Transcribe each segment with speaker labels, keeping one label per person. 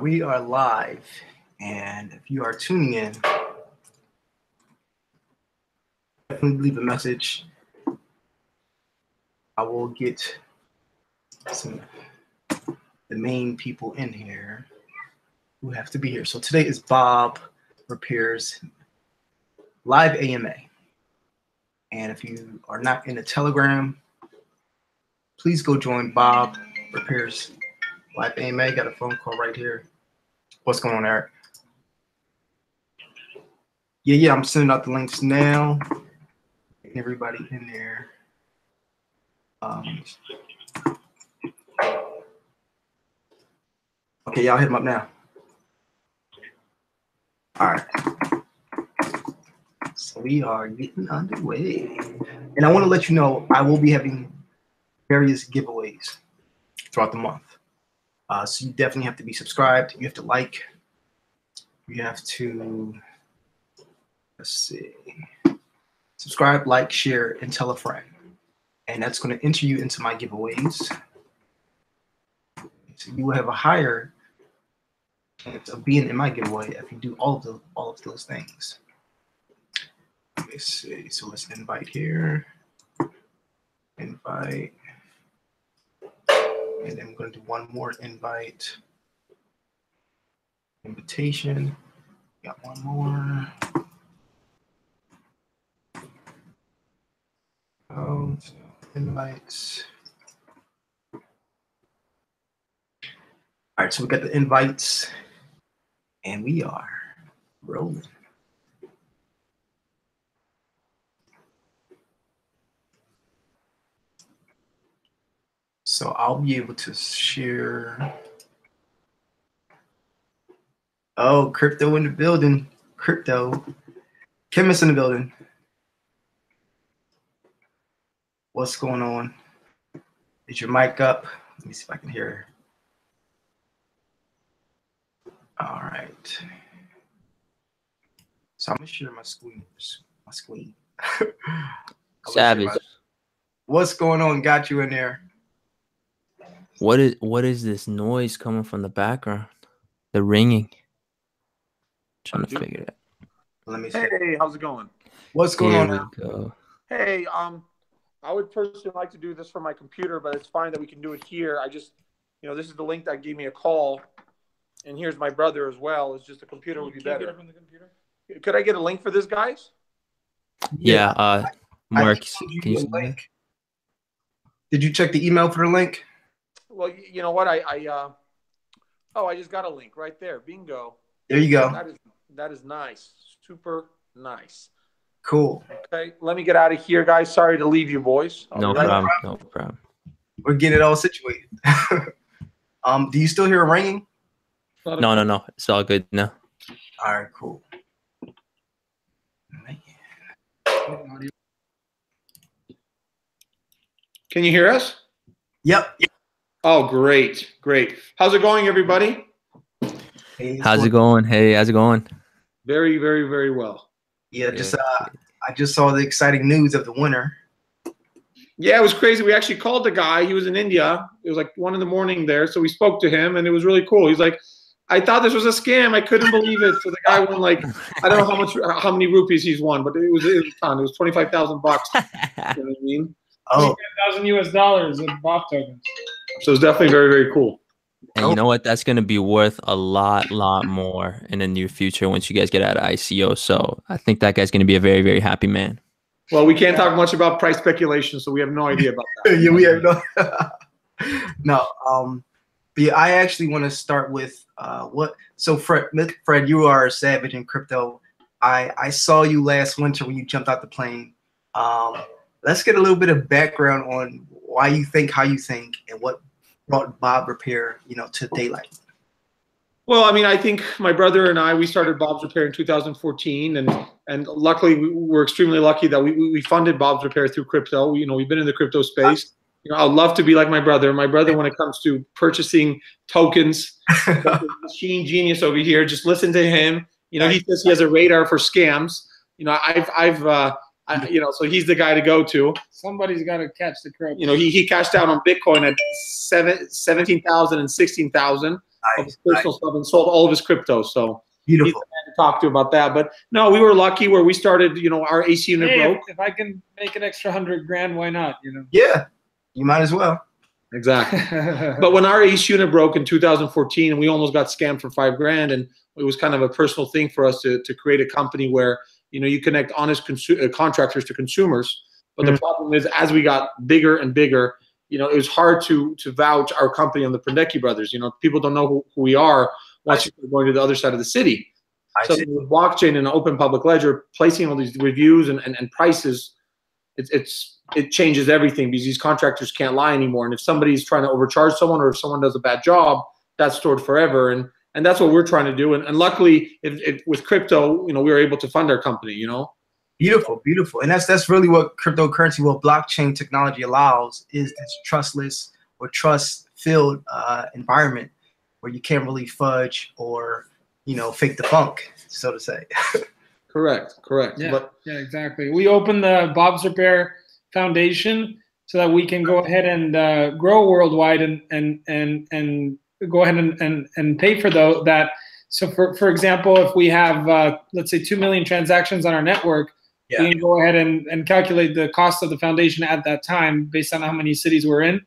Speaker 1: We are live, and if you are tuning in, definitely leave a message. I will get the main people in here who have to be here. So today is Bob Repairs live AMA. And if you are not in the Telegram, please go join Bob Repairs live AMA. Got a phone call right here. What's going on, Eric? Yeah, I'm sending out the links now. Getting everybody in there. Okay, y'all hit them up now. All right. So we are getting underway. And I want to let you know I will be having various giveaways throughout the month. So you definitely have to be subscribed. You have to like. You have to, let's see, subscribe, like, share, and tell a friend. And that's going to enter you into my giveaways. So you will have a higher chance of being in my giveaway if you do all of those things. Let's see. So let's invite here. Invite. And then I'm going to do one more invite. Invitation. Got one more. Oh, so invites. All right, so we got the invites, and we are rolling. So I'll be able to share. Oh, crypto in the building. Crypto. Chemist in the building. What's going on? Is your mic up? Let me see if I can hear. All right. So I'm gonna share my screen.
Speaker 2: Savage.
Speaker 1: What's going on? Got you in there.
Speaker 2: What is this noise coming from the background? The ringing. Trying to figure it out.
Speaker 1: Let me see.
Speaker 3: Hey, how's it going?
Speaker 1: What's going on?
Speaker 2: Here we go.
Speaker 3: Hey, I would personally like to do this from my computer, but it's fine that we can do it here. I just, this is the link that gave me a call, and here's my brother as well. It's just a computer would be better. Get it from the computer? Could I get a link for this, guys?
Speaker 2: Yeah, Mark,
Speaker 1: can you send a link? Did you check the email for the link?
Speaker 3: Well, you know what? I just got a link right there. Bingo.
Speaker 1: There you go.
Speaker 3: That is nice. Super nice.
Speaker 1: Cool.
Speaker 3: Okay, let me get out of here, guys. Sorry to leave you, boys.
Speaker 2: No problem. No problem.
Speaker 1: We're getting it all situated. Do you still hear it ringing?
Speaker 2: No. It's all good now.
Speaker 1: All right, cool.
Speaker 3: Can you hear us?
Speaker 1: Yep.
Speaker 3: Oh, great. How's it going, everybody?
Speaker 2: How's it going? Hey, how's it going?
Speaker 3: Very, very, very well.
Speaker 1: Yeah, I just saw the exciting news of the winner.
Speaker 3: Yeah, it was crazy. We actually called the guy. He was in India. It was like 1 a.m. there. So we spoke to him, and it was really cool. He's like, I thought this was a scam. I couldn't believe it. So the guy won I don't know how many rupees he's won, but it was a ton. It was $25,000. You know what I mean?
Speaker 1: Oh,
Speaker 4: $10,000 in Bob tokens.
Speaker 3: So it's definitely very, very cool.
Speaker 2: And you know what? That's going to be worth a lot more in the near future once you guys get out of ICO. So I think that guy's going to be a very, very happy man.
Speaker 3: Well, we can't talk much about price speculation, so we have no idea about that.
Speaker 1: Yeah, we have no. But yeah, I actually want to start with So Fred, you are a savage in crypto. I saw you last winter when you jumped out the plane. Let's get a little bit of background on why you think how you think and what brought Bob Repair, to daylight.
Speaker 3: Well, I mean, I think my brother and I, we started Bob's Repair in 2014, and luckily we're extremely lucky that we funded Bob's Repair through crypto. We've been in the crypto space. I'd love to be like my brother. My brother, when it comes to purchasing tokens, machine genius over here. Just listen to him. He says he has a radar for scams. So he's the guy to go to.
Speaker 4: Somebody's got to catch the crowd.
Speaker 3: He cashed out on Bitcoin at 17,000 and 16,000. of his personal stuff and sold all of his crypto. So he's the
Speaker 1: Beautiful.
Speaker 3: man to talk to about that. But no, we were lucky where we started. You know, our AC unit
Speaker 4: Hey,
Speaker 3: broke.
Speaker 4: if I can make an extra $100,000, why not? You know.
Speaker 1: Yeah, you might as well.
Speaker 3: Exactly. But when our AC unit broke in 2014, and we almost got scammed for $5,000, and it was kind of a personal thing for us to create a company where, you know, you connect honest contractors to consumers. But the problem is, as we got bigger and bigger, you know, it was hard to vouch our company on the Prendecki brothers. You know, people don't know who we are once you start going to the other side of the city. So with blockchain and an open public ledger, placing all these reviews and prices, it changes everything, because these contractors can't lie anymore. And if somebody's trying to overcharge someone, or if someone does a bad job, that's stored forever. And that's what we're trying to do. And luckily, with crypto, you know, we were able to fund our company, you know.
Speaker 1: Beautiful, beautiful. And that's really what cryptocurrency, what blockchain technology allows, is this trustless or trust-filled environment where you can't really fudge or, you know, fake the funk, so to say.
Speaker 3: Correct.
Speaker 4: Yeah, yeah, exactly. We opened the Bob's Repair Foundation so that we can go ahead and grow worldwide and go ahead and pay for that. So for example, if we have let's say 2 million transactions on our network, we can go ahead and calculate the cost of the foundation at that time based on how many cities we're in,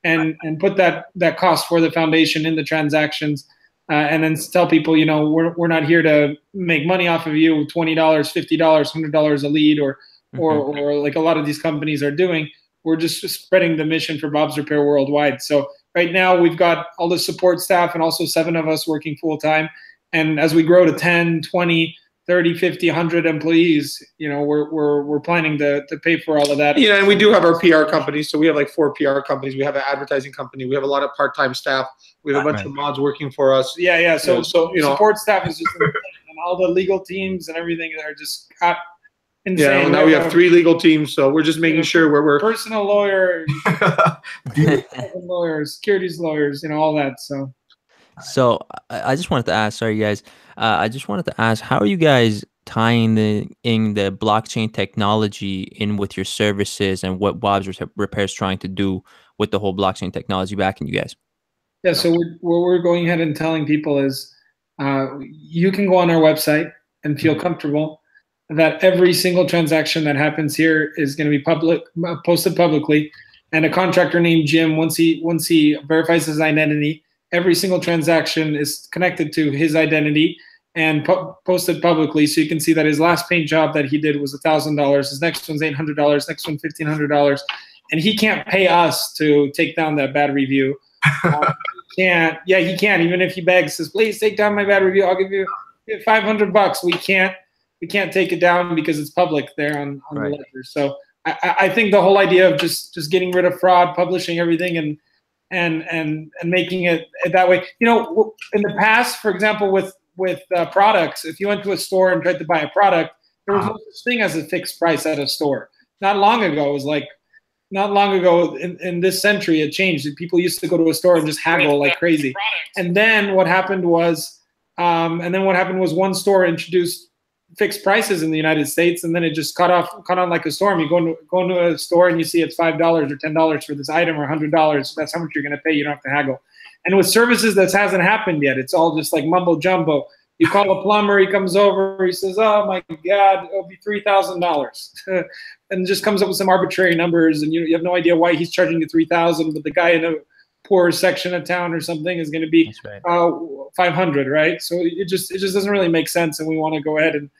Speaker 4: and put that cost for the foundation in the transactions, and then tell people, you know, we're not here to make money off of you, $20, $50, $100 a lead, or like a lot of these companies are doing. We're just spreading the mission for Bob's Repair worldwide. So right now we've got all the support staff and also 7 of us working full time. And as we grow to 10, 20, 30, 50, 100 employees, you know, we're planning to pay for all of that.
Speaker 3: Yeah, and we do have our PR companies. So we have like 4 PR companies. We have an advertising company. We have a lot of part-time staff. We have a bunch of mods working for us.
Speaker 4: Yeah. So
Speaker 3: you know,
Speaker 4: support staff is just and all the legal teams and everything are just insane.
Speaker 3: Yeah, now we have 3 legal teams. So we're just making sure we're
Speaker 4: personal lawyer, lawyers, securities lawyers, you know, all that.
Speaker 2: So I just wanted to ask, sorry guys, I just wanted to ask, how are you guys tying in the blockchain technology in with your services, and what Bob's Repair is trying to do with the whole blockchain technology backing you guys?
Speaker 4: Yeah, so what we're going ahead and telling people is you can go on our website and feel comfortable that every single transaction that happens here is going to be posted publicly, and a contractor named Jim, once he verifies his identity, every single transaction is connected to his identity and posted publicly, so you can see that his last paint job that he did was $1,000. His next one's $800. Next one $1,500, and he can't pay us to take down that bad review. He can't. Yeah, he can't. Even if he begs, says, "Please take down my bad review. I'll give you $500." We can't take it down because it's public there on the ledger. So I think the whole idea of just getting rid of fraud, publishing everything, and making it that way. You know, in the past, for example, with products, if you went to a store and tried to buy a product, there was no such thing as a fixed price at a store. Not long ago, it was like, not long ago in this century, it changed. People used to go to a store and just haggle like crazy. And then what happened was, one store introduced fixed prices in the United States, and then it just caught on like a storm. You go into a store and you see it's $5 or $10 for this item, or $100. That's how much you're going to pay. You don't have to haggle. And with services, that hasn't happened yet. It's all just like mumbo jumbo. You call a plumber, he comes over, he says, "Oh my God, it'll be $3,000," and just comes up with some arbitrary numbers, and you have no idea why he's charging you $3,000, but the guy in a poor section of town or something is going to be $500, right? So it just doesn't really make sense, and we want to go ahead and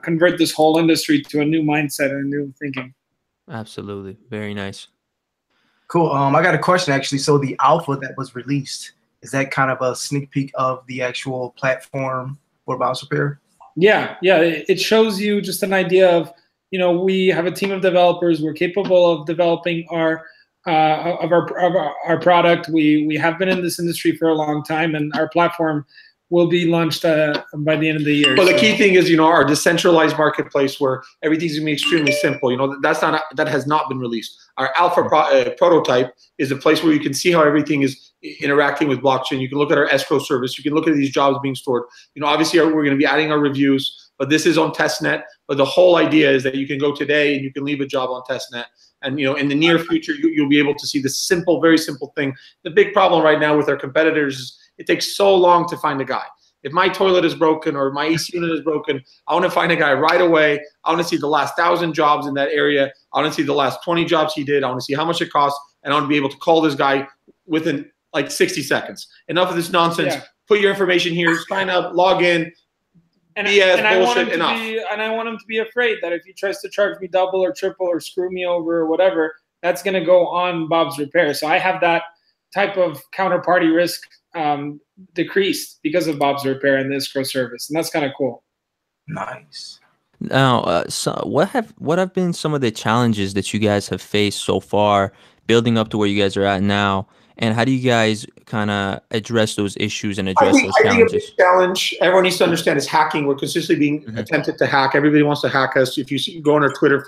Speaker 4: convert this whole industry to a new mindset and a new thinking.
Speaker 2: Absolutely, very nice.
Speaker 1: Cool. I got a question actually. So the alpha that was released, is that kind of a sneak peek of the actual platform for Bob's Repair? Yeah.
Speaker 4: It shows you just an idea of, you know, we have a team of developers. We're capable of developing our product. We have been in this industry for a long time, and our platform will be launched by the end of the year.
Speaker 3: Well, the key thing is, you know, our decentralized marketplace where everything's gonna be extremely simple. You know, that has not been released. Our alpha prototype is a place where you can see how everything is interacting with blockchain. You can look at our escrow service. You can look at these jobs being stored. You know, obviously we're going to be adding our reviews, but this is on testnet. But the whole idea is that you can go today and you can leave a job on testnet. And, you know, in the near future, you'll be able to see this simple, very simple thing. The big problem right now with our competitors It takes so long to find a guy. If my toilet is broken or my AC unit is broken, I want to find a guy right away. I want to see the last 1,000 jobs in that area. I want to see the last 20 jobs he did. I want to see how much it costs, and I want to be able to call this guy within like 60 seconds. Enough of this nonsense. Yeah. Put your information here, sign up, log in.
Speaker 4: And,
Speaker 3: BS,
Speaker 4: and I want him
Speaker 3: enough.
Speaker 4: I want him to be afraid that if he tries to charge me double or triple or screw me over or whatever, that's going to go on Bob's Repair. So I have that type of counterparty risk decreased because of Bob's Repair and the escrow service, and that's kind of cool.
Speaker 1: Nice.
Speaker 2: Now, so what have been some of the challenges that you guys have faced so far, building up to where you guys are at now, and how do you guys kind of address those issues and address those challenges?
Speaker 3: I think a big challenge everyone needs to understand is hacking. We're consistently being attempted to hack. Everybody wants to hack us. If you go on our Twitter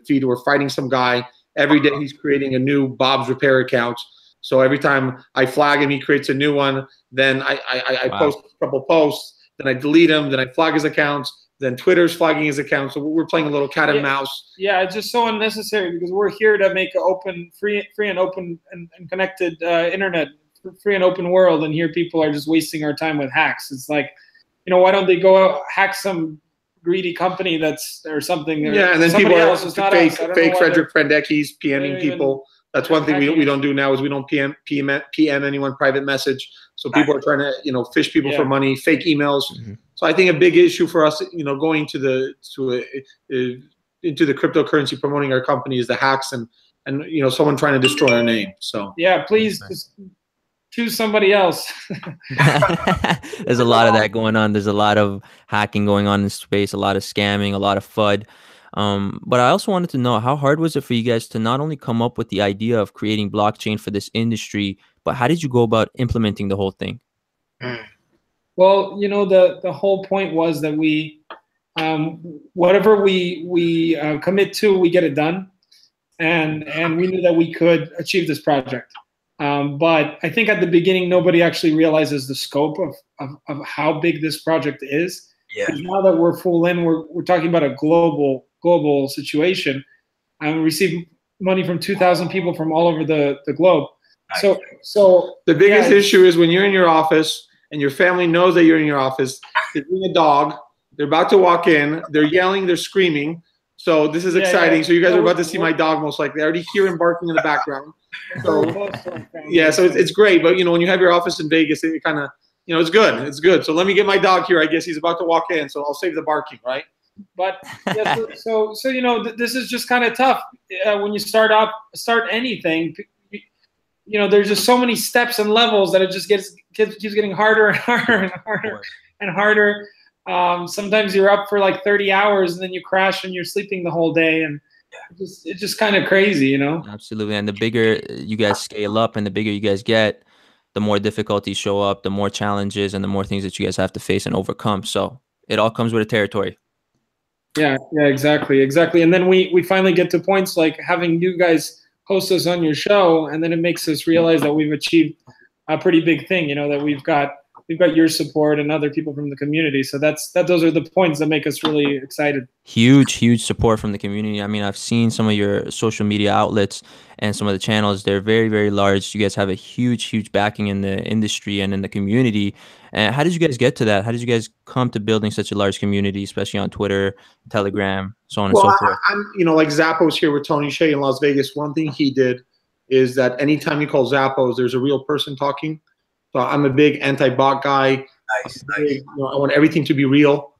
Speaker 3: feed, we're fighting some guy every day. He's creating a new Bob's Repair account. So every time I flag him, he creates a new one. Then I post a couple posts. Then I delete him. Then I flag his accounts. Then Twitter's flagging his account. So we're playing a little cat and mouse.
Speaker 4: Yeah, it's just so unnecessary because we're here to make an open, free and open and connected internet, free and open world. And here people are just wasting our time with hacks. It's like, why don't they go out, hack some greedy company or something?
Speaker 3: Yeah, and then people are fake Frederick Frendecki's PMing people. That's one thing we don't do now is we don't PM anyone private message. So people are trying to fish people for money, fake emails. So I think a big issue for us, going into the cryptocurrency, promoting our company is the hacks and someone trying to destroy our name. So
Speaker 4: yeah, please just choose somebody else.
Speaker 2: There's a lot of that going on. There's a lot of hacking going on in space, a lot of scamming, a lot of FUD. But I also wanted to know, how hard was it for you guys to not only come up with the idea of creating blockchain for this industry, but how did you go about implementing the whole thing?
Speaker 4: Well, the whole point was that we, whatever we commit to, we get it done, and we knew that we could achieve this project. But I think at the beginning, nobody actually realizes the scope of how big this project is. Yeah. Now that we're full in, we're talking about a global situation. We receive money from 2,000 people from all over the globe. Nice. So
Speaker 3: the biggest issue is when you're in your office and your family knows that you're in your office. They're doing a dog. They're about to walk in. They're yelling. They're screaming. So this is exciting. So you guys are about to see my dog most likely. I already hear him barking in the background. So yeah, so it's great. But when you have your office in Vegas, it kind of it's good. It's good. So let me get my dog here. I guess he's about to walk in, so I'll save the barking, right?
Speaker 4: But yeah, so this is just kind of tough when you start anything. There's just so many steps and levels that it just keeps getting harder and harder and harder and harder. Sometimes you're up for like 30 hours and then you crash and you're sleeping the whole day, and it's just kind of crazy,
Speaker 2: Absolutely. And the bigger you guys scale up and the bigger you guys get, the more difficulties show up, the more challenges and the more things that you guys have to face and overcome. So it all comes with a territory.
Speaker 4: Yeah, exactly. And then we finally get to points like having you guys host us on your show, and then it makes us realize that we've achieved a pretty big thing, that we've got your support and other people from the community. So those are the points that make us really excited. Huge
Speaker 2: support from the community. I mean, I've seen some of your social media outlets and some of the channels. They're very, very large. You guys have a huge backing in the industry and in the community. And how did you guys get to that? How did you guys come to building such a large community, especially on Twitter, Telegram, so on and so forth?
Speaker 3: I'm, like Zappos here with Tony Hsieh in Las Vegas. One thing he did is that anytime you call Zappos, there's a real person talking. So I'm a big anti-bot guy. Nice. I want everything to be real.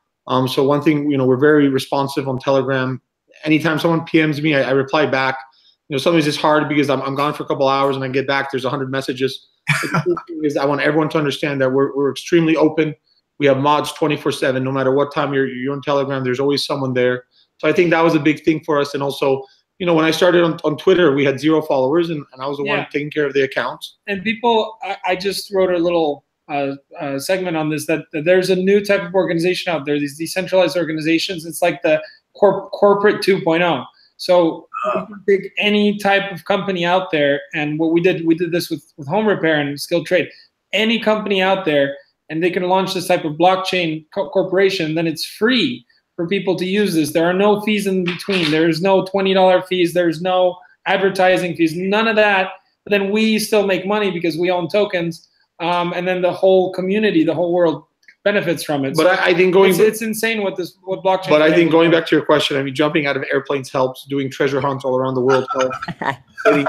Speaker 3: So one thing, we're very responsive on Telegram. Anytime someone PMs me, I reply back. Sometimes it's hard because I'm gone for a couple hours and I get back, there's 100 messages. The thing is, I want everyone to understand that we're extremely open. We have mods 24/7. No matter what time you're on Telegram, there's always someone there. So I think that was a big thing for us. And also, when I started on Twitter, we had 0 followers, and I was the one taking care of the accounts.
Speaker 4: And people, I just wrote a little segment on this, that there's a new type of organization out there, these decentralized organizations. It's like the corporate 2.0. So we can take any type of company out there, and what we did this with home repair and skilled trade. Any company out there, and they can launch this type of blockchain corporation, then it's free for people to use this. There are no fees in between. There's no $20 fees. There's no advertising fees, none of that. But then we still make money because we own tokens. and then the whole community, the whole world benefits from it.
Speaker 3: But I think
Speaker 4: it's insane what blockchain.
Speaker 3: But I think going back to your question, I mean, jumping out of airplanes helps. Doing treasure hunts all around the world helps. Getting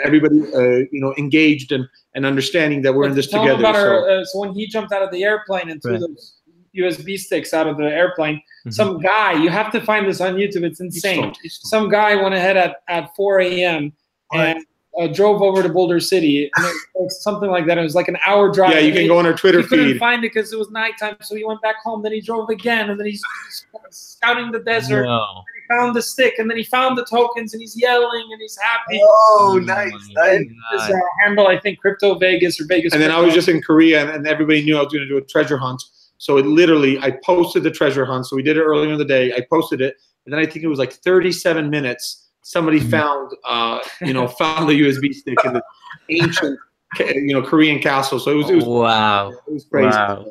Speaker 3: everybody, engaged and understanding that we're in this together.
Speaker 4: About so when he jumped out of the airplane and threw those USB sticks out of the airplane, some guy, you have to find this on YouTube. It's insane. Some guy went ahead at 4 a.m. and drove over to Boulder City, and it was something like that. It was like an hour drive.
Speaker 3: Yeah, you can go on our Twitter feed.
Speaker 4: He couldn't find it because it was nighttime, so he went back home. Then he drove again, and then he's scouting the desert.
Speaker 2: No.
Speaker 4: He found the stick, and then he found the tokens, and he's yelling, and he's happy.
Speaker 1: Oh, nice.
Speaker 4: His handle, I think, Crypto Vegas or Vegas.
Speaker 3: And then I was just in Korea, and everybody knew I was going to do a treasure hunt. So it literally, I posted the treasure hunt. So we did it earlier in the day. I posted it, and then I think it was like 37 minutes. Somebody found, found the USB stick in the ancient, Korean castle. So it was
Speaker 2: wow.
Speaker 3: It was crazy.
Speaker 2: Wow.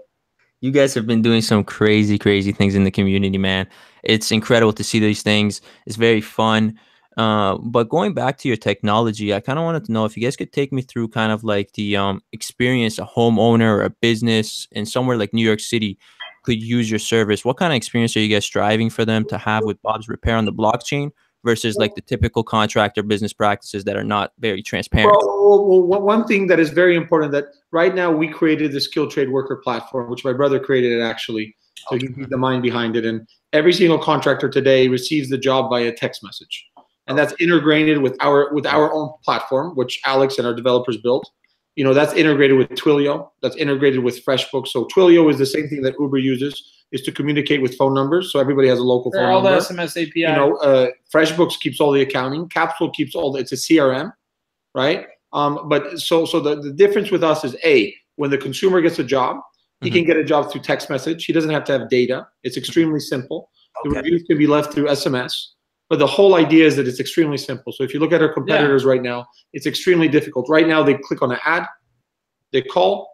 Speaker 2: You guys have been doing some crazy, crazy things in the community, man. It's incredible to see these things. It's very fun. But going back to your technology, I kind of wanted to know if you guys could take me through kind of like the experience a homeowner or a business in somewhere like New York City could use your service. What kind of experience are you guys striving for them to have with Bob's Repair on the blockchain versus like the typical contractor business practices that are not very transparent?
Speaker 3: Well, one thing that is very important that right now we created the skilled trade worker platform, which my brother created it actually. So he's the mind behind it. And every single contractor today receives the job via text message. And that's integrated with our own platform, which Alex and our developers built. That's integrated with Twilio. That's integrated with FreshBooks. So Twilio is the same thing that Uber uses, is to communicate with phone numbers. So everybody has a local phone number.
Speaker 4: All the SMS API.
Speaker 3: FreshBooks keeps all the accounting. Capsule keeps it's a CRM, right? But so the difference with us is when the consumer gets a job, he can get a job through text message. He doesn't have to have data. It's extremely simple. The reviews can be left through SMS. But the whole idea is that it's extremely simple. So if you look at our competitors right now, it's extremely difficult. Right now, they click on an ad, they call,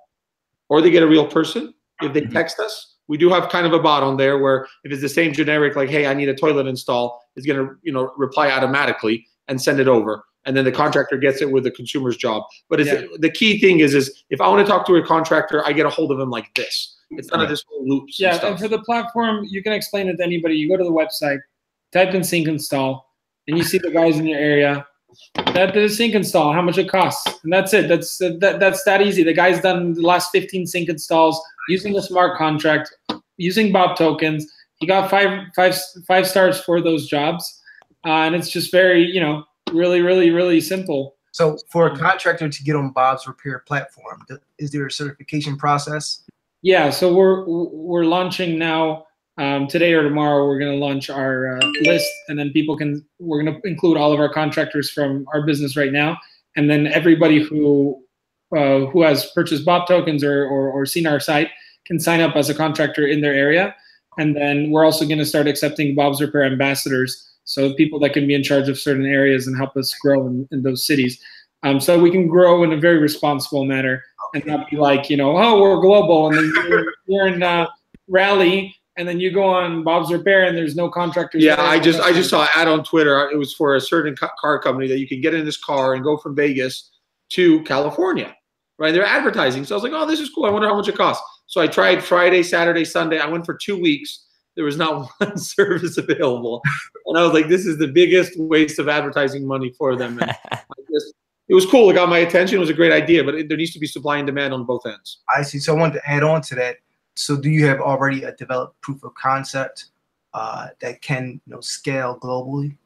Speaker 3: or they get a real person. If they text us, we do have kind of a bot on there where if it's the same generic, like, hey, I need a toilet install, it's going to reply automatically and send it over. And then the contractor gets it with the consumer's job. But the key thing is if I want to talk to a contractor, I get a hold of them like this. It's none of this whole loops.
Speaker 4: Yeah, and for the platform, you can explain it to anybody. You go to the website, type in sync install, and you see the guys in your area that did a sync install, how much it costs, and that's it. That's that easy. The guy's done the last 15 sync installs using a smart contract, using Bob tokens. He got five stars for those jobs, and it's just very really, really, really simple.
Speaker 1: So for a contractor to get on Bob's Repair platform, is there a certification process?
Speaker 4: Yeah, so we're launching now. Today or tomorrow, we're going to launch our list, and then we're going to include all of our contractors from our business right now, and then everybody who has purchased Bob tokens or seen our site can sign up as a contractor in their area. And then we're also going to start accepting Bob's Repair ambassadors, so people that can be in charge of certain areas and help us grow in those cities, so we can grow in a very responsible manner and not be like, oh, we're global, and then you're in Raleigh, and then you go on Bob's Repair and there's no contractors.
Speaker 3: Yeah, I just saw an ad on Twitter. It was for a certain car company that you can get in this car and go from Vegas to California, right? They're advertising. So I was like, oh, this is cool. I wonder how much it costs. So I tried Friday, Saturday, Sunday. I went for 2 weeks. There was not one service available. And I was like, this is the biggest waste of advertising money for them. And it was cool. It got my attention. It was a great idea, but there needs to be supply and demand on both ends.
Speaker 1: I see. So I wanted to add on to that. So do you have already a developed proof of concept that can scale globally?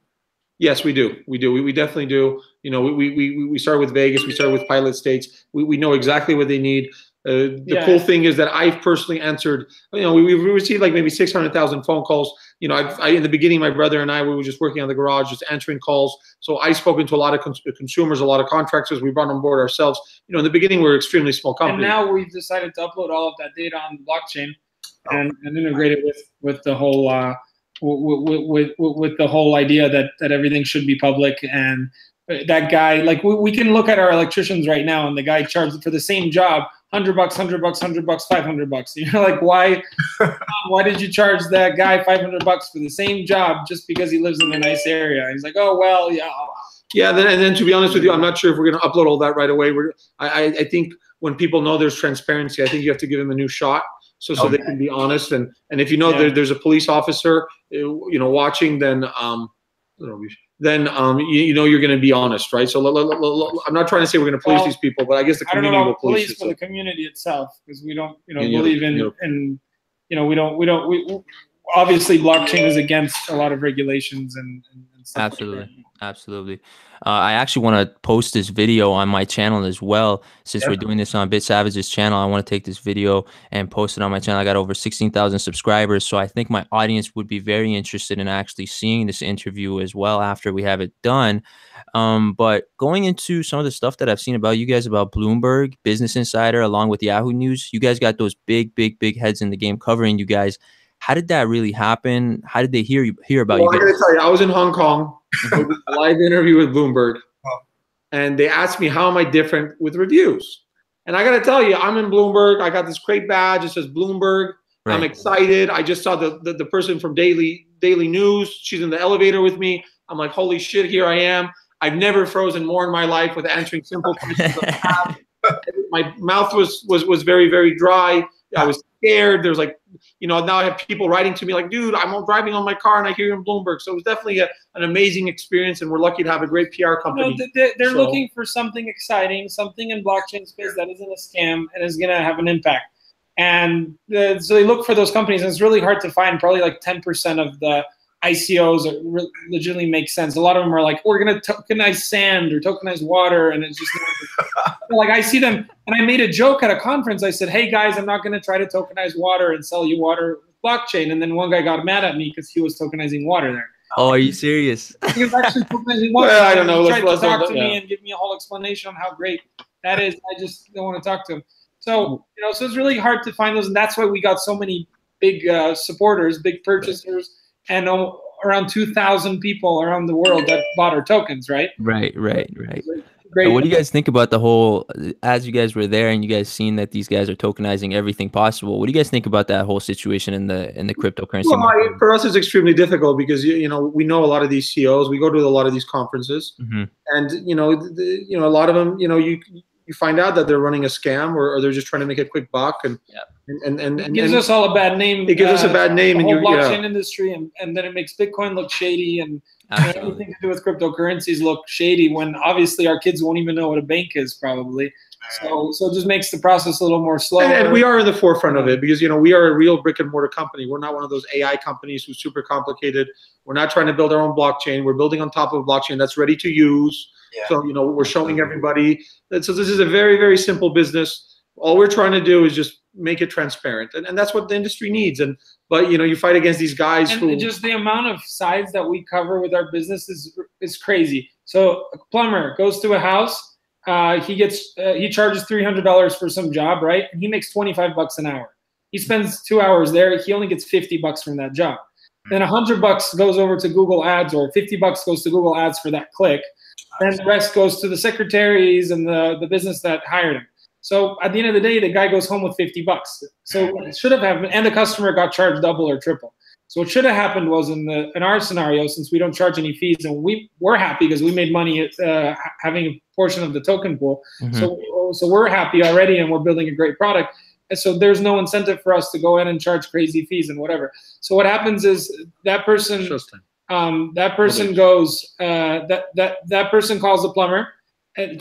Speaker 3: Yes, we do. We do. We definitely do. We start with Vegas. We start with pilot states. We know exactly what they need. The cool thing is that I've personally answered, we received like maybe 600,000 phone calls. In the beginning, my brother and I, we were just working on the garage, just answering calls. So I've spoken to a lot of consumers, a lot of contractors. We brought on board ourselves. In the beginning, we were an extremely small company.
Speaker 4: And now we've decided to upload all of that data on the blockchain and integrate it with the whole with the whole idea that everything should be public. And that guy, like we can look at our electricians right now, and the guy charged for the same job $100, $100, $100, $500. You're like, why did you charge that guy $500 for the same job just because he lives in a nice area? And he's like, oh well, yeah.
Speaker 3: Yeah, and then to be honest with you, I'm not sure if we're going to upload all that right away. I think when people know there's transparency, I think you have to give them a new shot so they can be honest. And if you know there's a police officer, watching, then you know you're going to be honest, right? So I'm not trying to say we're going to police these people, but I guess the community will police
Speaker 4: for the community itself, because we don't believe in we obviously blockchain is against a lot of regulations and stuff.
Speaker 2: Absolutely. I actually want to post this video on my channel as well. Since we're doing this on BitSavage's channel, I want to take this video and post it on my channel. I got over 16,000 subscribers, so I think my audience would be very interested in actually seeing this interview as well after we have it done. But going into some of the stuff that I've seen about you guys, about Bloomberg, Business Insider, along with Yahoo News, you guys got those big heads in the game covering you guys. How did that really happen? How did they hear about you guys?
Speaker 3: I'm going to tell you, I was in Hong Kong. It was a live interview with Bloomberg. And they asked me, how am I different with reviews? And I got to tell you, I'm in Bloomberg. I got this great badge. It says Bloomberg. Right. I'm excited. I just saw the person from Daily News. She's in the elevator with me. I'm like, holy shit, here I am. I've never frozen more in my life with answering simple questions. My mouth was very dry. I was scared. There's like, now I have people writing to me like, dude, I'm driving on my car and I hear you in Bloomberg. So it was definitely an amazing experience, and we're lucky to have a great PR company.
Speaker 4: They're looking for something exciting, something in blockchain space that isn't a scam and is going to have an impact. And so they look for those companies, and it's really hard to find. Probably like 10% of the ICOs legitimately make sense. A lot of them are like, we're going to tokenize sand or tokenize water, and it's just like I see them. And I made a joke at a conference. I said, hey guys, I'm not going to try to tokenize water and sell you water with blockchain. And then one guy got mad at me because he was tokenizing water there.
Speaker 2: Oh, are you serious?
Speaker 4: He was actually tokenizing water.
Speaker 3: Well, I don't know.
Speaker 4: He tried to talk to me and give me a whole explanation on how great that is. I just don't want to talk to him. So so it's really hard to find those, and that's why we got so many big supporters, big purchasers. And around 2,000 people around the world that bought our tokens, right?
Speaker 2: Right. Great. What do you guys think about the whole, as you guys were there and you guys seen that these guys are tokenizing everything possible, what do you guys think about that whole situation in the cryptocurrency market?
Speaker 3: For us, it's extremely difficult because, we know a lot of these CEOs. We go to a lot of these conferences. And, a lot of them, you find out that they're running a scam or they're just trying to make a quick buck. And
Speaker 4: it gives us all a bad name.
Speaker 3: It gives us a bad name.
Speaker 4: The whole blockchain industry, and then it makes Bitcoin look shady, and anything to do with cryptocurrencies look shady when obviously our kids won't even know what a bank is probably. So it just makes the process a little more slow.
Speaker 3: And we are in the forefront of it because, we are a real brick and mortar company. We're not one of those AI companies who's super complicated. We're not trying to build our own blockchain. We're building on top of a blockchain that's ready to use. Yeah. So, we're showing everybody. So this is a very simple business. All we're trying to do is just make it transparent. And that's what the industry needs. But you fight against these guys
Speaker 4: and just the amount of sides that we cover with our business is crazy. So a plumber goes to a house, he charges $300 for some job, right? And he makes $25 an hour. He spends 2 hours there, he only gets $50 from that job. Then $100 goes over to Google Ads, or $50 goes to Google Ads for that click. And the rest goes to the secretaries and the business that hired him. So at the end of the day, the guy goes home with $50. So what should have happened, and the customer got charged double or triple. So what should have happened was in our scenario, since we don't charge any fees, and we're happy because we made money at having a portion of the token pool. So we're happy already, and we're building a great product. And so there's no incentive for us to go in and charge crazy fees and whatever. So what happens is that person goes that person calls the plumber and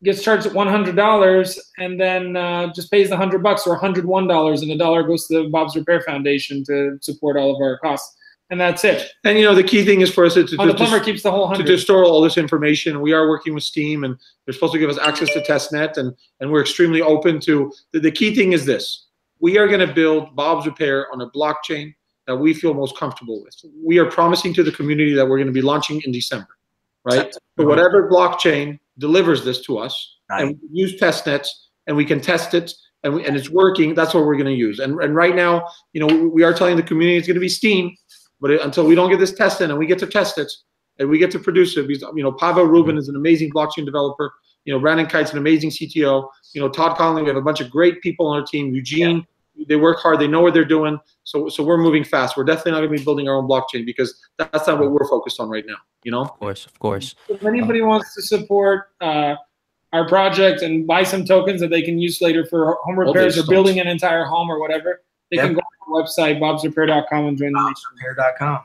Speaker 4: gets charged at $100, and then just pays the $100 or $101, and $1 goes to the Bob's Repair Foundation to support all of our costs, and that's it.
Speaker 3: And the key thing is for us to
Speaker 4: the plumber keeps the whole $100.
Speaker 3: To store all this information. We are working with Steam, and they're supposed to give us access to testnet, and we're extremely open to. The key thing is this: we are going to build Bob's Repair on a blockchain that we feel most comfortable with. We are promising to the community that we're going to be launching in December, right? So whatever blockchain delivers this to us, and we use test nets, and we can test it, and it's working. That's what we're going to use. And right now, we are telling the community it's going to be Steam, but until we don't get this tested and we get to test it and we get to produce it, because Pavel Rubin is an amazing blockchain developer. Brandon Kite's an amazing CTO. Todd Conley, we have a bunch of great people on our team. Eugene, they work hard. They know what they're doing. So we're moving fast. We're definitely not going to be building our own blockchain because that's not what we're focused on right now. You know?
Speaker 2: Of course.
Speaker 4: If anybody wants to support our project and buy some tokens that they can use later for home repairs or building an entire home or whatever, they can go to our website, bobsrepair.com, and join the
Speaker 1: bobsrepair.com.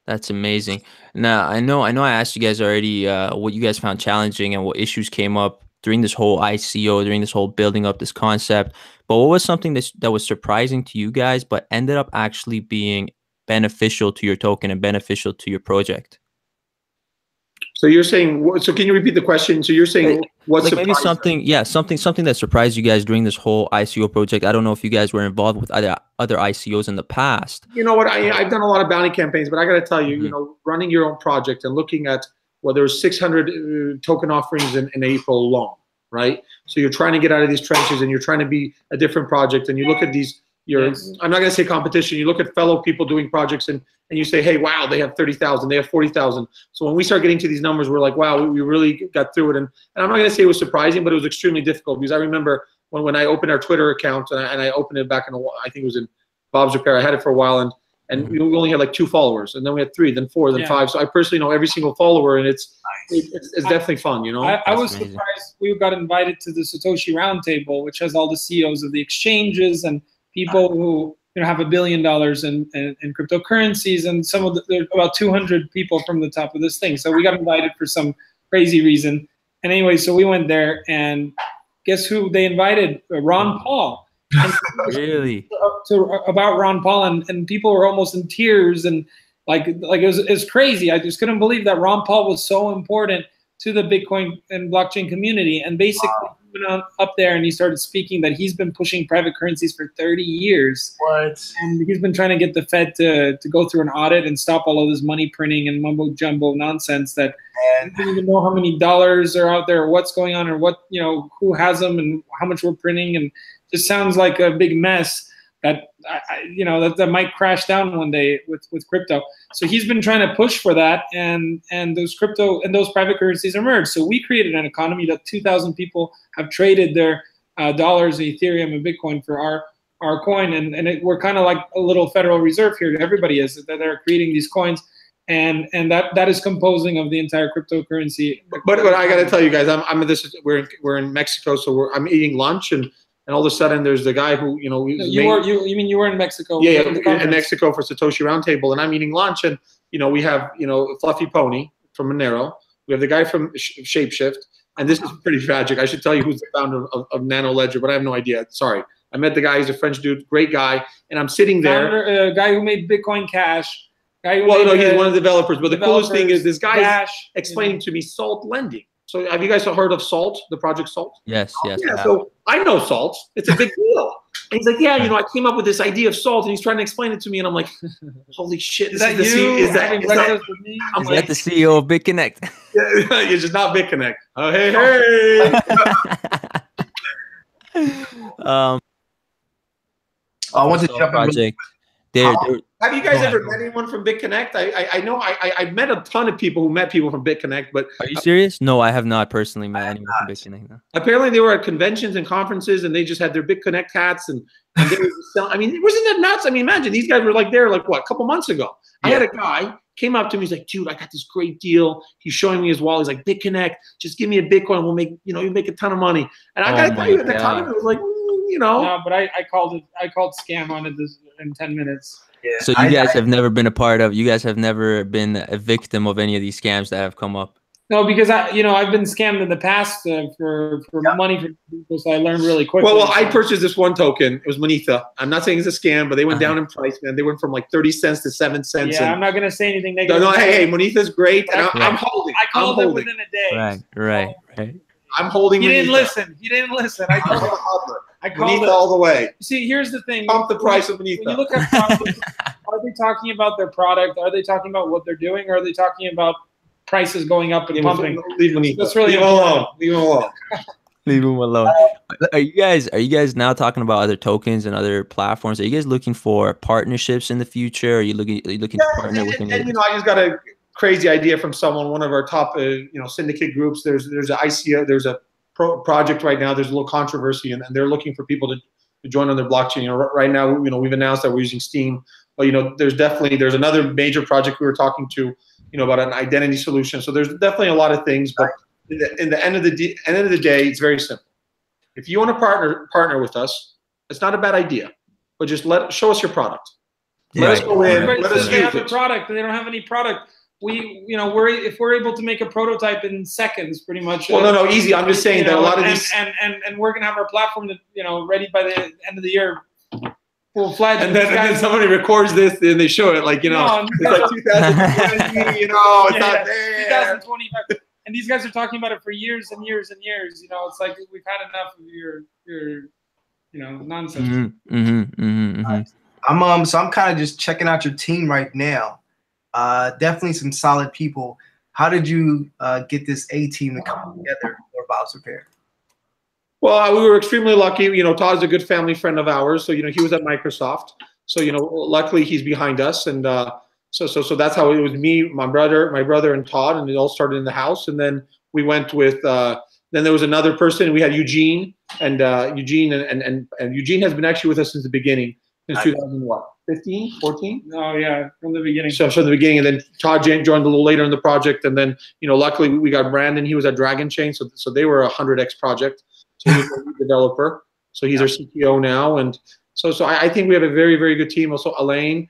Speaker 2: That's amazing. Now, I know I asked you guys already what you guys found challenging and what issues came up during this whole ICO, during this whole building up this concept. But what was something that was surprising to you guys, but ended up actually being beneficial to your token and beneficial to your project?
Speaker 3: So you're saying, so can you repeat the question? So you're saying what's
Speaker 2: like maybe something that surprised you guys during this whole ICO project. I don't know if you guys were involved with other ICOs in the past.
Speaker 3: You know what? I've done a lot of bounty campaigns, but I got to tell you, you know, running your own project and looking at, well, there was 600 token offerings in April alone, right? So you're trying to get out of these trenches and you're trying to be a different project, and you look at these. I'm not going to say competition. You look at fellow people doing projects and you say, hey, wow, they have 30,000, they have 40,000. So when we start getting to these numbers, we're like, wow, we really got through it. And I'm not going to say it was surprising, but it was extremely difficult because I remember when I opened our Twitter account and I opened it back in, I think it was in Bob's Repair. I had it for a while and we only had like 2 followers, and then we had 3, then 4, then 5. So I personally know every single follower, and it's definitely fun, you know.
Speaker 4: I was surprised we got invited to the Satoshi Roundtable, which has all the CEOs of the exchanges and people who have $1 billion in cryptocurrencies, and there's about 200 people from the top of this thing. So we got invited for some crazy reason. And anyway, so we went there, and guess who they invited? Ron Paul.
Speaker 2: Really?
Speaker 4: About Ron Paul, and people were almost in tears, and like it was crazy. I just couldn't believe that Ron Paul was so important to the Bitcoin and blockchain community. And basically, he went up there and he started speaking that he's been pushing private currencies for 30 years.
Speaker 1: What?
Speaker 4: And he's been trying to get the Fed to go through an audit and stop all of this money printing and mumbo jumbo nonsense that you don't even know how many dollars are out there, or what's going on, or what, who has them and how much we're printing. And just sounds like a big mess that that might crash down one day with crypto. So he's been trying to push for that, and those crypto and those private currencies emerged. So we created an economy that 2,000 people have traded their dollars, Ethereum, and Bitcoin for our coin, and we're kind of like a little Federal Reserve here. Everybody is that they're creating these coins, and that is composing of the entire cryptocurrency.
Speaker 3: But I got to tell you guys, we're in Mexico, so I'm eating lunch and all of a sudden there's the guy who you mean you were in Mexico? Yeah, in Mexico for Satoshi Roundtable, and I'm eating lunch, and we have Fluffy Pony from Monero, we have the guy from Shapeshift, and this is pretty tragic. I should tell you who's the founder of Nano Ledger, but I have no idea. Sorry, I met the guy. He's a French dude, great guy, and I'm sitting there.
Speaker 4: Guy who made Bitcoin Cash.
Speaker 3: He's one of the developers. But the coolest thing is this guy is explaining to me Salt lending. So have you guys heard of Salt, the project Salt?
Speaker 2: Yes.
Speaker 3: Yeah, so I know Salt. It's a big deal. And he's like, yeah, I came up with this idea of Salt, and he's trying to explain it to me, and I'm like, holy shit.
Speaker 2: Is that the CEO of BitConnect?
Speaker 3: Yeah, you're just not BitConnect. Oh, hey.
Speaker 1: I want to jump
Speaker 2: project.
Speaker 3: Have you guys ever met anyone from BitConnect? I know I've met a ton of people who met people from BitConnect, but
Speaker 2: are you serious? No, I have not personally met anyone from BitConnect. No.
Speaker 3: Apparently, they were at conventions and conferences, and they just had their BitConnect hats, and they were selling. I mean, wasn't that nuts? I mean, imagine these guys were there a couple months ago. Yeah. I had a guy came up to me. He's like, dude, I got this great deal. He's showing me his wallet. He's like, BitConnect, just give me a Bitcoin. We'll make you make a ton of money. And I gotta tell you, at the time, it was like,
Speaker 4: No, but I called scam on it in 10 minutes.
Speaker 2: Yeah, so you guys have never been you guys have never been a victim of any of these scams that have come up?
Speaker 4: No, because I've been scammed in the past for money from people, so I learned really quickly.
Speaker 3: Well, I purchased this one token. It was Monetha. I'm not saying it's a scam, but they went down in price, man. They went from like 30 cents to 7 cents.
Speaker 4: Yeah, I'm not going to say anything negative.
Speaker 3: No, hey, Monetha's great. And I'm holding.
Speaker 4: I called it within a day.
Speaker 2: Right.
Speaker 3: I'm holding.
Speaker 4: He didn't listen. I called it. I called
Speaker 3: Monetha all the way.
Speaker 4: See, here's the thing.
Speaker 3: Pump the price of Monetha.
Speaker 4: When you look at products, are they talking about their product? Are they talking about what they're doing? Or are they talking about prices going up and pumping?
Speaker 3: Leave Monetha.
Speaker 4: That's really
Speaker 3: Leave him alone. Leave him alone.
Speaker 2: Leave him alone. Are you guys now talking about other tokens and other platforms? Are you guys looking for partnerships in the future? Are you looking to partner with?
Speaker 3: And I just got a crazy idea from one of our top syndicate groups. There's an ICO. There's a project right now. There's a little controversy, and they're looking for people join on their blockchain. You know, right now, you know, we've announced that we're using Steam, but you know, there's another major project we were talking to, you know, about an identity solution. So there's definitely a lot of things, but in the end of the day, it's very simple. If you want to partner with us, it's not a bad idea, but just show us your product. Let us go in. Let us
Speaker 4: they have a product, and they don't have any product. If we're able to make a prototype in seconds, pretty much.
Speaker 3: Well, no, easy. I'm just saying that a lot of these,
Speaker 4: and we're gonna have our platform that, you know, ready by the end of the year, full fledged.
Speaker 3: And then somebody records this and they show it, like, you know, it's like 2020, you know, it's not there.
Speaker 4: 2025, and these guys are talking about it for years and years and years. You know, it's like we've had enough of your nonsense.
Speaker 1: So I'm kind of just checking out your team right now. Definitely some solid people. How did you get this A team to come together for Bob's Repair?
Speaker 3: Well, we were extremely lucky. You know, Todd's a good family friend of ours. So, you know, he was at Microsoft. So, you know, luckily he's behind us. And so that's how it was me, my brother and Todd, and it all started in the house. And then we went with, then there was another person. We had Eugene, and Eugene has been actually with us since the beginning, since 2015, 14?
Speaker 4: Oh yeah, from the beginning.
Speaker 3: So from the beginning, and then Todd joined a little later in the project, and then, you know, luckily we got Brandon. He was at Dragon Chain, so they were a 100x project. So he's a developer. So he's our CTO now, and so I think we have a very, very good team. Also, Elaine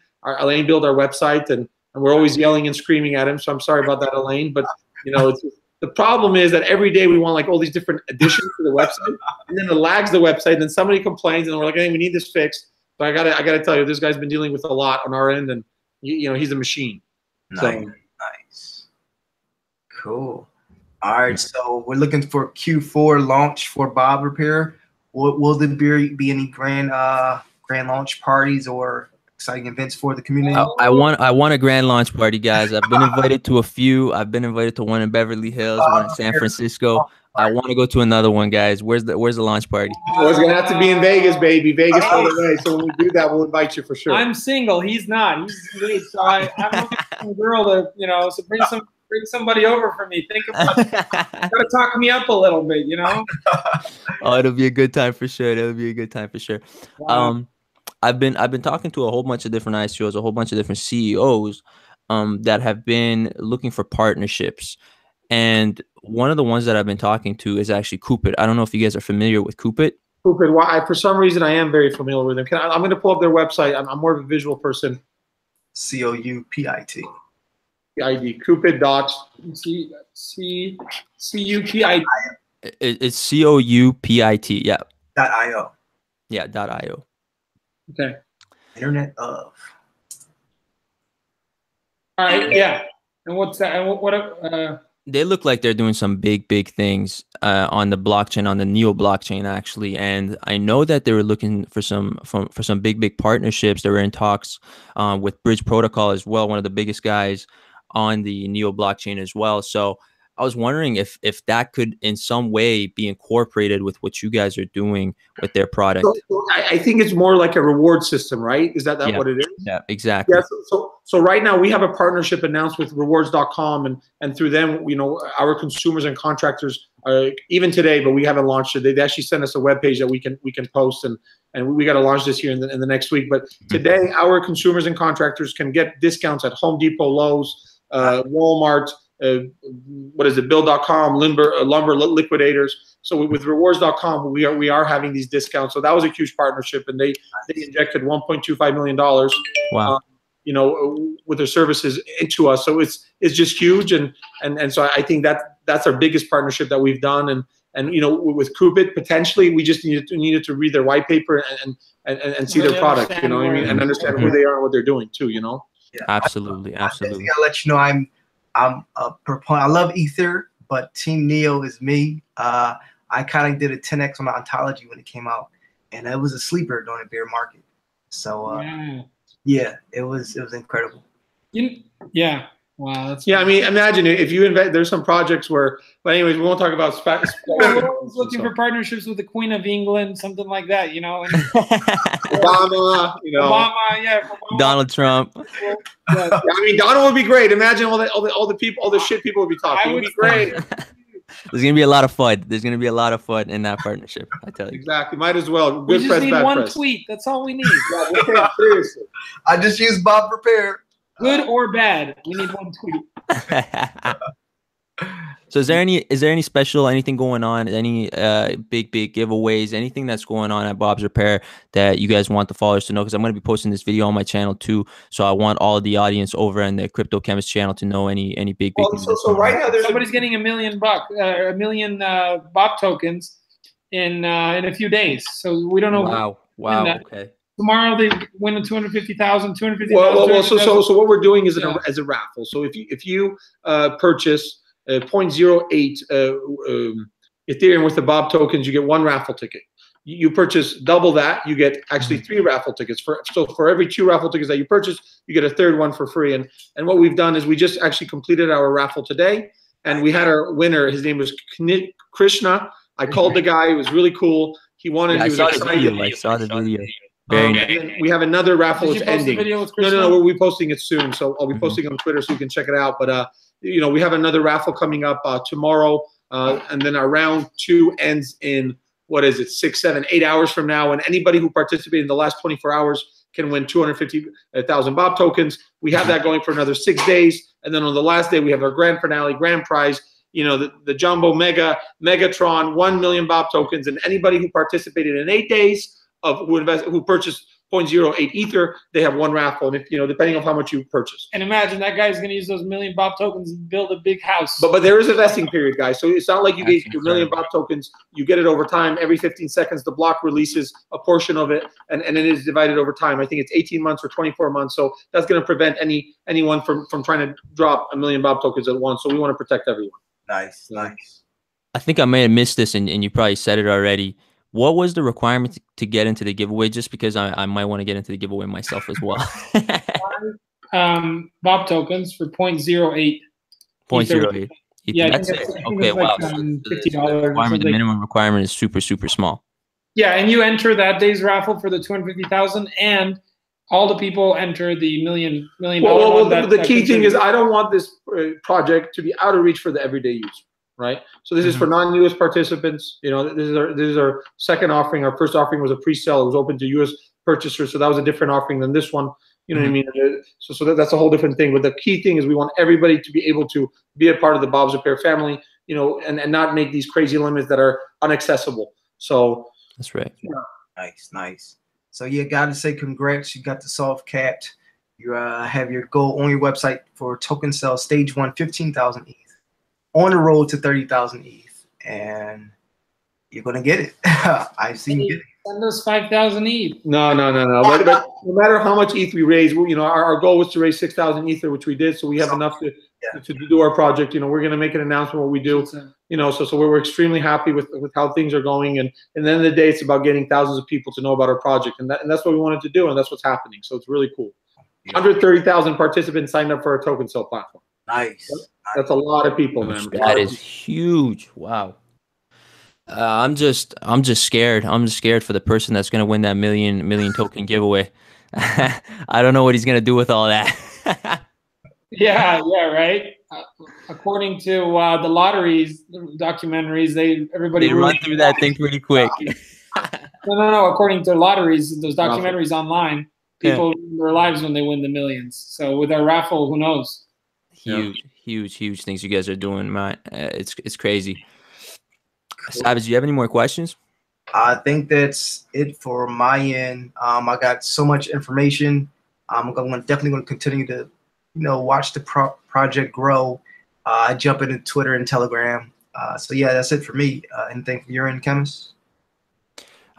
Speaker 3: built our website, and we're always yelling and screaming at him. So I'm sorry about that, Elaine. But you know, the problem is that every day we want like all these different additions to the website, and then it lags the website. And then somebody complains, and we're like, "Hey, we need this fixed." But I gotta tell you, this guy's been dealing with a lot on our end, and you know, he's a machine.
Speaker 1: Nice. Cool. All right, so we're looking for Q4 launch for Bob Repair. Will there be any grand launch parties or exciting events for the community?
Speaker 2: I want a grand launch party, guys. I've been invited to a few. I've been invited to one in Beverly Hills, one in San Francisco. I want to go to another one, guys. Where's the launch party?
Speaker 3: Well, it's gonna have to be in Vegas, baby. Vegas all the way. So when we do that, we'll invite you for sure.
Speaker 4: I'm single. He's not. He's engaged. So I'm looking for a girl to, you know, so bring somebody over for me. Think about it. Gotta talk me up a little bit, you know.
Speaker 2: Oh, it'll be a good time for sure. Wow. I've been talking to a whole bunch of different ICOs, a whole bunch of different CEOs that have been looking for partnerships. And one of the ones that I've been talking to is actually Coupit. I don't know if you guys are familiar with Coupit.
Speaker 3: Coupit, well, for some reason, I am very familiar with them. I'm going to pull up their website. I'm more of a visual person.
Speaker 1: COUPIT.
Speaker 3: ID. Coupit dot
Speaker 4: CUPIT.
Speaker 2: It's COUPIT. Yeah.
Speaker 1: .io.
Speaker 2: Yeah. .io.
Speaker 4: Okay.
Speaker 1: Internet of.
Speaker 4: All right. Yeah. And what's that? And what
Speaker 2: they look like they're doing some big things on the blockchain, on the Neo blockchain, actually. And I know that they were looking for some big partnerships. They were in talks with Bridge Protocol as well, one of the biggest guys on the Neo blockchain as well. So I was wondering if that could in some way be incorporated with what you guys are doing with their product.
Speaker 3: So I think it's more like a reward system, right? Is that what it is?
Speaker 2: Yeah, exactly.
Speaker 3: Yeah, so right now we have a partnership announced with rewards.com, and through them, you know, our consumers and contractors, even today, but we haven't launched it. They actually sent us a webpage that we can post, and we got to launch this here in the next week. But today, our consumers and contractors can get discounts at Home Depot, Lowe's, Walmart, Bill.com, lumber liquidators. So with rewards.com, we are having these discounts. So that was a huge partnership, and they injected $1.25 million.
Speaker 2: Wow.
Speaker 3: You know, with their services into us. So it's just huge, and so I think that's our biggest partnership that we've done. And you know, with Coupit, potentially we just needed to read their white paper and see their product, you know what I mean, and understand who they are and what they're doing too, you know.
Speaker 2: Yeah. Absolutely.
Speaker 1: I gotta let you know I'm a proponent. I love Ether, but Team Neo is me. I kind of did a 10x on the ontology when it came out, and it was a sleeper during a bear market. So yeah, it was incredible.
Speaker 4: Yeah. Wow. That's
Speaker 3: I mean, imagine if you invest. There's some projects where, but anyways, we won't talk about.
Speaker 4: We're always looking for partnerships with the Queen of England, something like that, you know.
Speaker 3: Obama, you know.
Speaker 4: Obama.
Speaker 2: Donald Trump.
Speaker 3: I mean, Donald would be great. Imagine all the shit people would be talking. It would be great.
Speaker 2: There's gonna be a lot of fun. There's gonna be a lot of fun in that partnership. I tell you.
Speaker 3: Exactly. Might as well.
Speaker 4: We
Speaker 3: Good
Speaker 4: just
Speaker 3: press,
Speaker 4: need
Speaker 3: bad
Speaker 4: one
Speaker 3: press.
Speaker 4: tweet. That's all we need.
Speaker 3: Yeah, seriously.
Speaker 1: I just used Bob Repair.
Speaker 4: Good or bad, we need one tweet.
Speaker 2: So is there any special anything going on, any big giveaways, anything that's going on at Bob's Repair that you guys want the followers to know? Because I'm going to be posting this video on my channel too, so I want all the audience over in the Crypto Chemist channel to know any big things.
Speaker 3: So right now there's
Speaker 4: somebody's getting $1 million Bob tokens in a few days. So we don't know.
Speaker 2: Wow. Okay.
Speaker 4: Tomorrow they win the 250,000.
Speaker 3: Well. So what we're doing is as a raffle. So if you purchase 0.08 Ethereum with the Bob tokens, you get one raffle ticket. You purchase double that, you get actually 3 raffle tickets. So for every 2 raffle tickets that you purchase, you get a third one for free. And what we've done is we just actually completed our raffle today, and we had our winner. His name was Krishna. I called the guy. It was really cool. He wanted.
Speaker 2: I saw the video. Very nice.
Speaker 3: And then we have another raffle that's ending. No, we'll be posting it soon. So I'll be posting on Twitter so you can check it out. But we have another raffle coming up tomorrow, and then our round 2 ends in 6, 7, 8 hours from now. And anybody who participated in the last 24 hours can win 250,000 Bob tokens. We have that going for another 6 days, and then on the last day we have our grand finale, grand prize. The jumbo Megatron 1 million Bob tokens, and anybody who participated in 8 days who purchased 0.08 Ether, they have one raffle, and if depending on how much you purchase.
Speaker 4: And imagine that guy's going to use those 1 million Bob tokens and build a big house.
Speaker 3: But there is a vesting period, guys. So it's not like you get your 1 million Bob tokens. You get it over time. Every 15 seconds, the block releases a portion of it, and it is divided over time. I think it's 18 months or 24 months. So that's going to prevent anyone from trying to drop 1 million Bob tokens at once. So we want to protect everyone.
Speaker 1: Nice.
Speaker 2: I think I may have missed this, and you probably said it already. What was the requirement to get into the giveaway? Just because I might want to get into the giveaway myself as well.
Speaker 4: Bob tokens for 0.08.
Speaker 2: 0.08.
Speaker 4: Yeah,
Speaker 2: that's it. Okay, wow.
Speaker 4: $50.
Speaker 2: The minimum requirement is super small.
Speaker 4: Yeah, and you enter that day's raffle for the 250,000, and all the people enter the $1 million.
Speaker 3: Well, the key thing is I don't want this project to be out of reach for the everyday user. Right, so this is for non-U.S. participants. This is our second offering. Our first offering was a pre-sale. It was open to U.S. purchasers, so that was a different offering than this one. You know what I mean? So that's a whole different thing. But the key thing is we want everybody to be able to be a part of the Bob's Repair family. And not make these crazy limits that are inaccessible. So
Speaker 2: that's right.
Speaker 1: Yeah. Nice. So gotta say congrats. You got the soft capped. You have your goal on your website for token sale stage 1, 15,000 ETH. On the road to 30,000 ETH, and you're gonna get it. I've seen you.
Speaker 4: Send us 5,000 ETH.
Speaker 3: No. But no matter how much ETH we raise, our goal was to raise 6,000 Ether, which we did. So we have enough to do our project. We're gonna make an announcement what we do. So we're extremely happy with how things are going. And at the end of the day, it's about getting thousands of people to know about our project, and that's what we wanted to do, and that's what's happening. So it's really cool. 130,000 participants signed up for our token sale platform.
Speaker 1: Nice.
Speaker 3: That's a lot of people, man.
Speaker 2: That is huge. Wow. I'm just scared. I'm just scared for the person that's gonna win that million token giveaway. I don't know what he's gonna do with all that.
Speaker 4: Yeah, right. According to the lotteries, the documentaries, everybody
Speaker 2: run through that thing pretty quick.
Speaker 4: No. According to lotteries, those documentaries online, people live their lives when they win the millions. So with our raffle, who knows?
Speaker 2: Huge things you guys are doing, man. It's crazy. Savage, do you have any more questions?
Speaker 1: I think that's it for my end. I got so much information. I'm definitely going to continue to, watch the project grow. I jump into Twitter and Telegram. So that's it for me. Anything from your end, Chemist?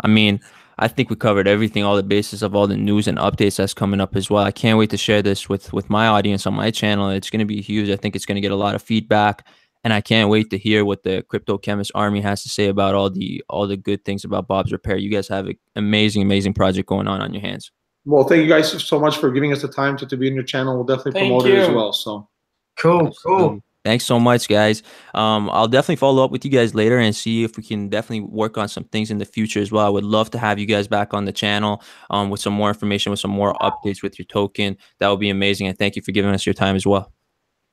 Speaker 2: I mean, I think we covered everything, all the basis of all the news and updates that's coming up as well. I can't wait to share this with my audience on my channel. It's going to be huge. I think it's going to get a lot of feedback, and I can't wait to hear what the Crypto Chemist Army has to say about all the good things about Bob's Repair. You guys have an amazing project going on your hands.
Speaker 3: Well, thank you guys so much for giving us the time to be in your channel. We'll definitely promote it as well. So
Speaker 1: cool.
Speaker 2: Thanks so much, guys. I'll definitely follow up with you guys later and see if we can definitely work on some things in the future as well. I would love to have you guys back on the channel with some more information, with some more updates with your token. That would be amazing. And thank you for giving us your time as well.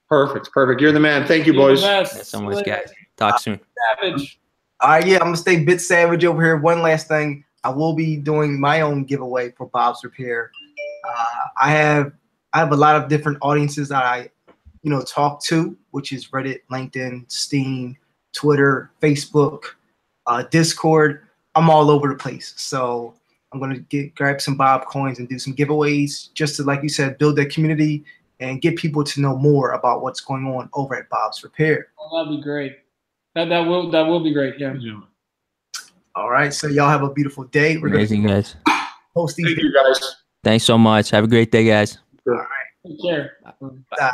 Speaker 3: Perfect. You're the man. Thank you, boys.
Speaker 2: Thanks so much, guys. Talk soon.
Speaker 4: Savage.
Speaker 1: All right, yeah, I'm gonna stay BitSavage over here. One last thing, I will be doing my own giveaway for Bob's Repair. I have a lot of different audiences that I, talk to, which is Reddit, LinkedIn, Steam, Twitter, Facebook, Discord. I'm all over the place. So I'm gonna grab some Bob coins and do some giveaways, just to, like you said, build that community and get people to know more about what's going on over at Bob's Repair.
Speaker 4: Oh, that'd be great. That will be great. Yeah.
Speaker 1: All right, so y'all have a beautiful day. We're
Speaker 2: Amazing,
Speaker 1: gonna
Speaker 2: guys.
Speaker 1: post these.
Speaker 3: Thank you, guys.
Speaker 2: Thanks so much. Have a great day, guys.
Speaker 1: All right.
Speaker 4: Take care.
Speaker 1: Ciao.